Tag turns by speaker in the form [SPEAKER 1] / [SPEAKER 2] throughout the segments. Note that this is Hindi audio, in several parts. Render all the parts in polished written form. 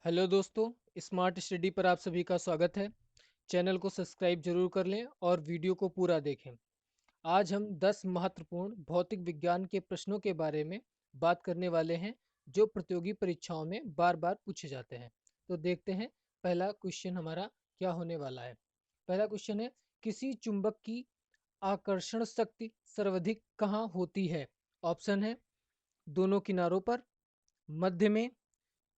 [SPEAKER 1] हेलो दोस्तों, स्मार्ट स्टडी पर आप सभी का स्वागत है। चैनल को सब्सक्राइब जरूर कर लें और वीडियो को पूरा देखें। आज हम 10 महत्वपूर्ण भौतिक विज्ञान के प्रश्नों के बारे में बात करने वाले हैं जो प्रतियोगी परीक्षाओं में बार बार पूछे जाते हैं। तो देखते हैं पहला क्वेश्चन हमारा क्या होने वाला है। पहला क्वेश्चन है, किसी चुंबक की आकर्षण शक्ति सर्वाधिक कहाँ होती है? ऑप्शन है दोनों किनारों पर, मध्य में,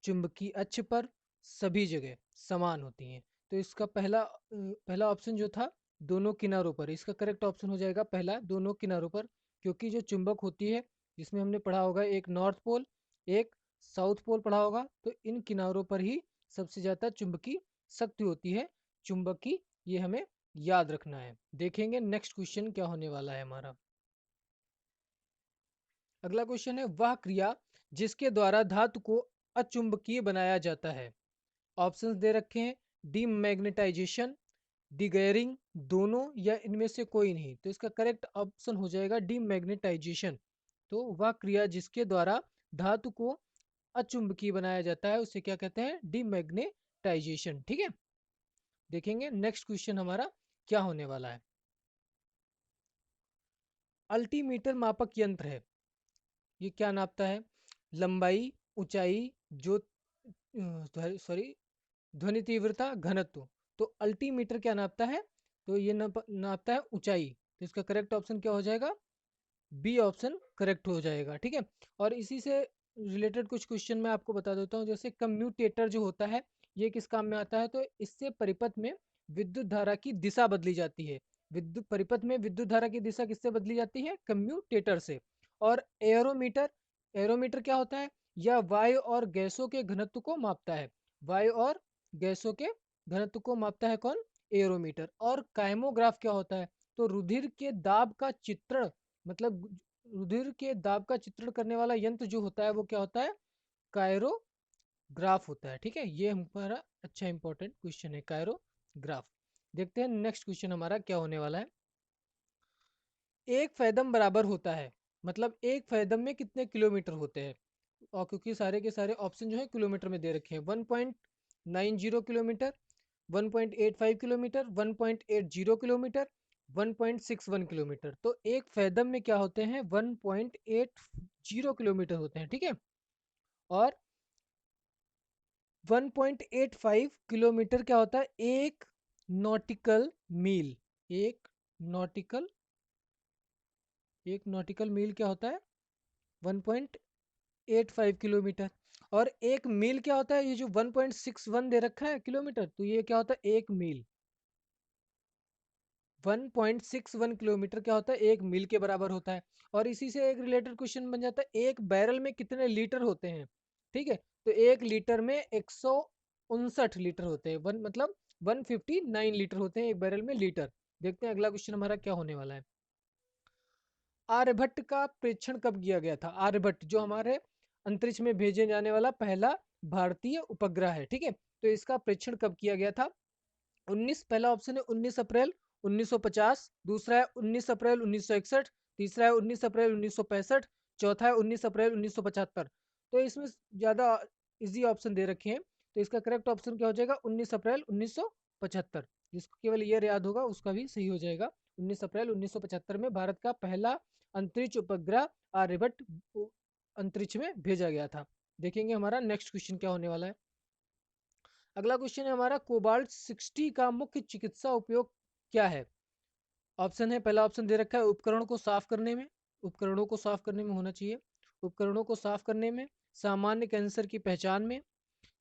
[SPEAKER 1] चुंबकीय अक्ष पर, सभी जगह समान होती हैं। तो इसका पहला ऑप्शन जो था दोनों किनारों पर, इसका करेक्ट ऑप्शन हो जाएगा पहला, दोनों किनारों पर। क्योंकि जो चुंबक होती है, जिसमें हमने पढ़ा होगा एक नॉर्थ पोल, एक साउथ पोल पढ़ा होगा, तो इन किनारों पर ही सबसे ज़्यादा चुंबकीय शक्ति होती है, चुंबकीय। ये हमें याद रखना है। देखेंगे नेक्स्ट क्वेश्चन क्या होने वाला है हमारा। अगला क्वेश्चन है, वह क्रिया जिसके द्वारा धातु को अचुंबकीय बनाया जाता है। ऑप्शंस दे रखे हैं, डीमैग्नेटाइजेशन, डिगेयरिंग, दोनों या इनमें से कोई नहीं। तो इसका करेक्ट ऑप्शन हो जाएगा डीमैग्नेटाइजेशन। तो वह क्रिया जिसके द्वारा धातु को अचुंबकीय बनाया जाता है उसे क्या कहते हैं? डीमैग्नेटाइजेशन। ठीक है, देखेंगे नेक्स्ट क्वेश्चन हमारा क्या होने वाला है। अल्टीमीटर मापक यंत्र है, ये क्या नापता है? लंबाई, ऊंचाई, जो सॉरी ध्वनि तीव्रता, घनत्व। तो अल्टीमीटर क्या नापता है? तो ये नापता है ऊंचाई। तो इसका करेक्ट ऑप्शन क्या हो जाएगा? बी ऑप्शन करेक्ट हो जाएगा। ठीक है, और इसी से रिलेटेड कुछ क्वेश्चन मैं आपको बता देता हूँ। जैसे कम्यूटेटर जो होता है, ये किस काम में आता है? तो इससे परिपथ में विद्युत धारा की दिशा बदली जाती है। विद्युत परिपथ में विद्युत धारा की दिशा किससे बदली जाती है? कम्यूटेटर से। और एरोमीटर, एरोमीटर क्या होता है? यह वायु और गैसों के घनत्व को मापता है। वायु और गैसों के घनत्व को मापता है कौन? एरोमीटर। और काइमोग्राफ क्या होता है? तो रुधिर के दाब का चित्रण, मतलब रुधिर के दाब का चित्रण करने वाला यंत्र जो होता है वो क्या होता है? कायरोग्राफ होता है। ठीक है, ये हमारा अच्छा इंपॉर्टेंट क्वेश्चन है, कायरोग्राफ। देखते हैं नेक्स्ट क्वेश्चन हमारा क्या होने वाला है। एक फैदम बराबर होता है, मतलब एक फैदम में कितने किलोमीटर होते हैं? और क्योंकि सारे के सारे ऑप्शन जो है किलोमीटर में दे रखे हैं, 1.90 किलोमीटर, 1.85 किलोमीटर, 1.80 किलोमीटर, 1.61 किलोमीटर। तो एक फैदम में क्या होते हैं? 1.80 किलोमीटर होते हैं। ठीक है, और 1.85 किलोमीटर क्या होता है? एक नॉटिकल मील। एक नॉटिकल एक नॉटिकल मील क्या होता है? 1.85 किलोमीटर। और एक मील क्या होता है? ये जो 1.61 दे रखा है किलोमीटर, तो ये क्या होता है? एक मील। 1.61 किलोमीटर क्या होता है? एक मील के बराबर होता है। और इसी से एक रिलेटेड क्वेश्चन बन जाता है, एक बैरल में कितने लीटर होते हैं? ठीक है, तो एक लीटर में 159 लीटर होते हैं। मतलब 159 लीटर होते हैं एक बैरल में लीटर। देखते हैं अगला क्वेश्चन हमारा क्या होने वाला है। आर्यभट्ट का प्रेक्षण कब किया गया था? आर्यभट्ट जो हमारे अंतरिक्ष में भेजे जाने वाला पहला भारतीय उपग्रह है। ठीक है, तो इसका प्रेक्षण कब किया गया था? 19, पहला ऑप्शन है 19 अप्रैल 1950, दूसरा है 19 अप्रैल 1961, तीसरा है 19 अप्रैल 1965, चौथा है 19 अप्रैल 1975। तो इसमें ज़्यादा इजी ऑप्शन दे रखे हैं, तो इसका करेक्ट ऑप्शन क्या हो जाएगा? 19 अप्रैल 1975। जिसको केवल ईयर याद होगा उसका भी सही हो जाएगा। 19 अप्रैल 1975 में भारत का पहला अंतरिक्ष उपग्रह आर्यभट्ट अंतरिक्ष में भेजा गया था। देखेंगे हमारा नेक्स्ट क्वेश्चन क्या होने वाला है। अगला क्वेश्चन है हमारा, कोबाल्ट 60 का मुख्य चिकित्सा उपयोग क्या है? ऑप्शन है, पहला ऑप्शन दे रखा है उपकरणों को साफ करने में, उपकरणों को साफ करने में होना चाहिए, उपकरणों को साफ करने में, सामान्य कैंसर की पहचान में,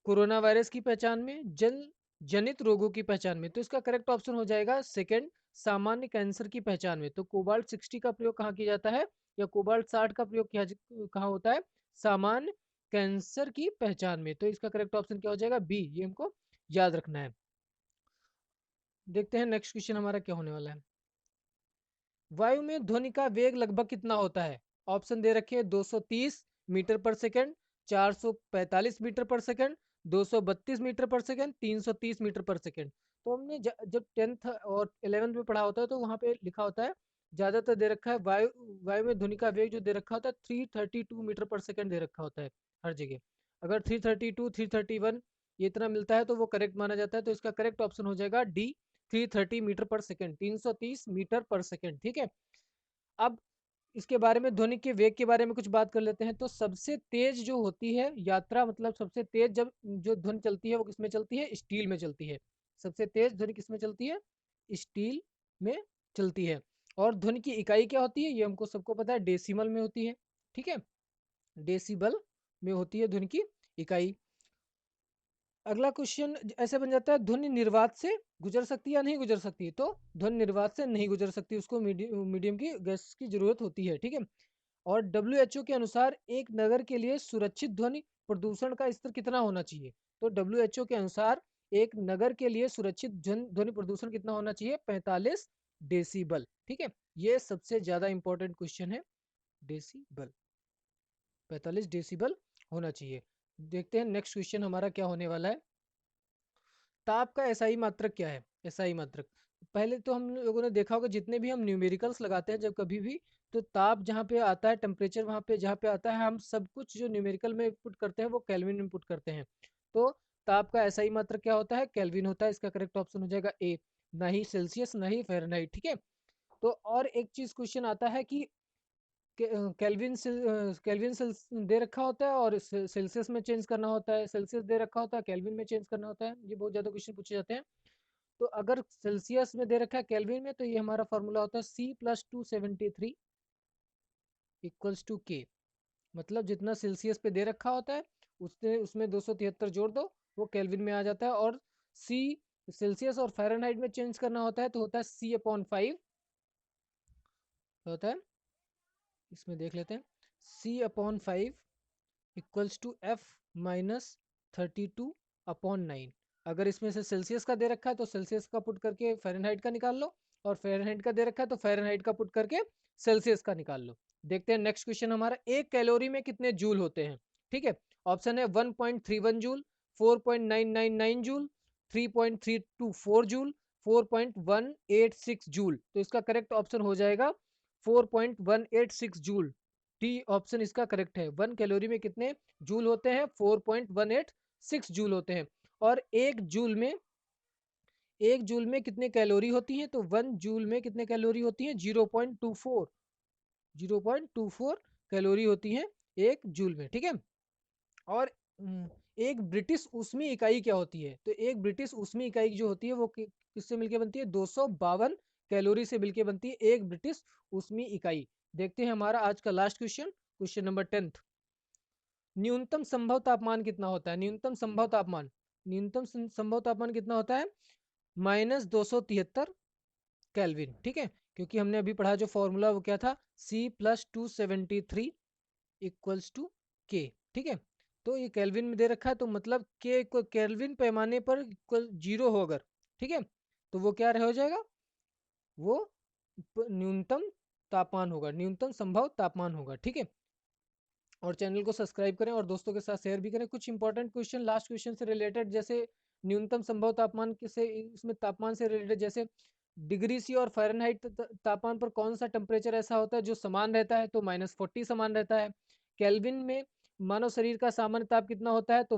[SPEAKER 1] कोरोना वायरस की पहचान में, जल जनित रोगों की पहचान में। तो इसका करेक्ट ऑप्शन हो जाएगा सेकंड, सामान्य कैंसर की पहचान में। तो कोबाल्ट 60 का प्रयोग कहाँ किया जाता है, या कोबाल्ट 60 का प्रयोग कहाँ होता है? सामान्य कैंसर की पहचान में। तो इसका करेक्ट ऑप्शन क्या हो जाएगा? बी, ये हमको याद रखना है। देखते हैं नेक्स्ट क्वेश्चन हमारा क्या होने वाला है। वायु में ध्वनि का वेग लगभग कितना होता है? ऑप्शन दे रखे हैं 230 मीटर पर सेकंड, 445 मीटर पर सेकंड, 232 मीटर पर सेकंड, 330 मीटर पर सेकंड। तो हमने जब 10th और 11th में पढ़ा होता है तो वहां पे लिखा होता है, ज्यादातर दे रखा है वायु वायु में ध्वनि का वेग जो दे रखा होता है 332 मीटर पर सेकंड दे रखा होता है हर जगह। अगर 332, 331 ये इतना मिलता है तो वो करेक्ट माना जाता है। तो इसका करेक्ट ऑप्शन हो जाएगा डी, 330 मीटर पर सेकेंड, 330 मीटर पर सेकेंड। ठीक है, अब इसके बारे में ध्वनि के वेग के बारे में कुछ बात कर लेते हैं। तो सबसे तेज जो होती है यात्रा, मतलब सबसे तेज जब जो ध्वनि चलती है वो किसमें चलती है? स्टील में चलती है। सबसे तेज ध्वनि किसमें चलती है? स्टील में चलती है। और ध्वनि की इकाई क्या होती है? ये हमको सबको पता है, डेसिमल में होती है। ठीक है, डेसिबल में होती है ध्वनि की इकाई। अगला क्वेश्चन ऐसे बन जाता है, ध्वनि निर्वात से गुजर सकती है या नहीं गुजर सकती? तो ध्वनि निर्वात से नहीं गुजर सकती, उसको मीडियम की गैस की जरूरत होती है। ठीक है, और WHO के अनुसार एक नगर के लिए सुरक्षित ध्वनि प्रदूषण का स्तर कितना होना चाहिए? तो WHO के अनुसार एक नगर के लिए सुरक्षित ध्वनि प्रदूषण कितना होना चाहिए? 45 डेसिबल। ठीक है, ये सबसे ज्यादा इंपॉर्टेंट क्वेश्चन है, डेसिबल, 45 डेसिबल होना चाहिए। देखते हैं नेक्स्ट क्वेश्चन हमारा क्या होने वाला है। ताप का एसआई मात्रक क्या है? एसआई मात्रक, पहले तो हम लोगों ने देखा होगा, जितने भी हम न्यूमेरिकल्स लगाते हैं जब कभी भी, तो ताप जहाँ पे आता है, टेम्परेचर वहाँ पे जहाँ पे आता है, हम सब कुछ जो न्यूमेरिकल में पुट करते हैं वो केल्विन में पुट करते हैं। तो ताप का एसआई मात्रक क्या होता है? केल्विन होता है। इसका करेक्ट ऑप्शन हो जाएगा ए, ना ही सेल्सियस ना ही फ़ारेनहाइट। ठीक है, तो और एक चीज क्वेश्चन आता है कि केल्विन दे रखा होता है और सेल्सियस में चेंज करना होता है, सेल्सियस दे रखा होता है, केल्विन में चेंज करना होता है। ये बहुत ज्यादा क्वेश्चन पूछे जाते हैं। तो अगर सेल्सियस में दे रखा है केल्विन में, तो ये हमारा फॉर्मूला होता है C+273 इक्वल्स टू के। मतलब जितना सेल्सियस पे दे रखा होता है उससे उसमें 273 जोड़ दो, वो केल्विन में आ जाता है। और सी सेल्सियस और फ़ारेनहाइट में चेंज करना होता है तो होता है C/5 होता है, इसमें देख लेते हैं, C/5 इक्वल्स टू F-32/9। अगर इसमें से सेल्सियस का दे रखा है तो सेल्सियस का पुट करके फ़ारेनहाइट का निकाल लो, और फ़ारेनहाइट का दे रखा है तो फ़ारेनहाइट का पुट करके सेल्सियस का निकाल लो। देखते हैं नेक्स्ट क्वेश्चन हमारा, एक कैलोरी में कितने जूल होते हैं? ठीक है, ऑप्शन है 1.31 जूल, 4.999 जूल, 3.324 जूल, 4.186 जूल। तो इसका करेक्ट ऑप्शन हो जाएगा 4.186 जूल। डी ऑप्शन इसका करेक्ट है। 1 कैलोरी में कितने जूल होते हैं? 4.186 जूल होते हैं। और एक जूल में कितने कैलोरी होती हैं? तो 1 जूल में कितने कैलोरी होती हैं? 0.24, 0.24 कैलोरी होती हैं एक जूल में। ठीक है, और एक ब्रिटिश ऊष्मी इकाई क्या होती है? तो एक ब्रिटिश ऊष्मी इकाई जो होती है वो किससे मिलके बनती है? 252 कैलोरी से मिलके बनती है एक ब्रिटिश ऊष्मी इकाई। देखते हैं हमारा आज का last question, question number 10th। न्यूनतम संभव तापमान कितना होता है? न्यूनतम संभव तापमान, न्यूनतम संभव तापमान कितना होता है? -273 केल्विन। ठीक है, क्योंकि हमने अभी पढ़ा जो फॉर्मूला वो क्या था? C+273 इक्वल्स टू के। ठीक है, तो ये केल्विन में दे रखा है, तो मतलब के को केल्विन पैमाने पर इक्वल 0 हो अगर, ठीक है, तो वो क्या हो जाएगा? वो न्यूनतम तापमान होगा, न्यूनतम संभव तापमान होगा। ठीक है, और चैनल को सब्सक्राइब करें और दोस्तों के साथ शेयर भी करें। कुछ इंपॉर्टेंट क्वेश्चन लास्ट क्वेश्चन से रिलेटेड, जैसे न्यूनतम संभव तापमान से, इसमें तापमान से रिलेटेड, जैसे डिग्री सी और फ़ारेनहाइट तापमान पर कौन सा टेम्परेचर ऐसा होता है जो समान रहता है? तो -40 समान रहता है। केल्विन में मानव शरीर का सामान्य ताप कितना होता है? तो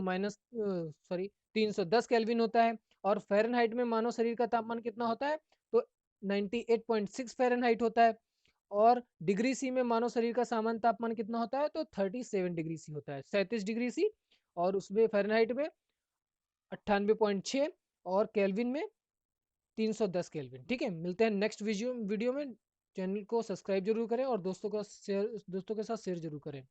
[SPEAKER 1] 310 केल्विन होता है। और फ़ारेनहाइट में मानव शरीर का तापमान कितना होता है? तो 98.6 फ़ारेनहाइट होता है। और डिग्री सी में मानव शरीर का सामान्य तापमान कितना होता है? तो 37 डिग्री सी होता है, 37 डिग्री सी। और उसमें फ़ारेनहाइट में 98.6, और केल्विन में 310 केल्विन। ठीक है, मिलते हैं नेक्स्ट वीडियो में। चैनल को सब्सक्राइब जरूर करें और दोस्तों के साथ शेयर जरूर करें।